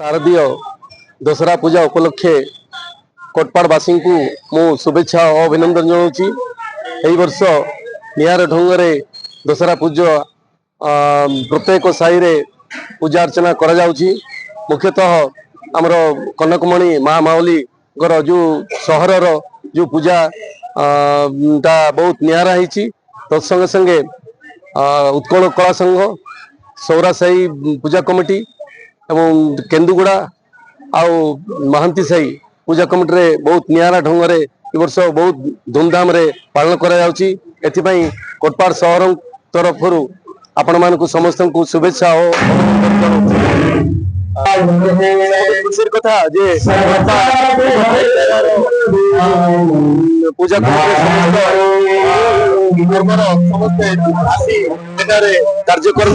शारदीय दशहरा पूजा उपलक्षे कोटपाड़वासी को मु शुभेच्छा और अभिनंदन जनाऊँगी। यही वर्ष निहार ढंग दशहरा पूजा प्रत्येक साई रे पूजा अर्चना करा जाउची। मुख्यतः आमर कनकमणि माँ माउली गर जो सहरर जो पूजा टा बहुत नियारा होती। तत्संगे संगे उत्कल कला संघ सौरा साई पूजा कमिटी एवं केन्दुगुड़ा आउ महांती साई पूजा कमिटी रे बहुत नियारा ढंग रे ए वर्ष बहुत धूमधाम रे पालन करा जाउची। एथिपाई कोटपाड़ सहर तरफ आपण मानकु समस्त को शुभेच्छा हो खुशी कथा जे पूजा समस्त कार्य कर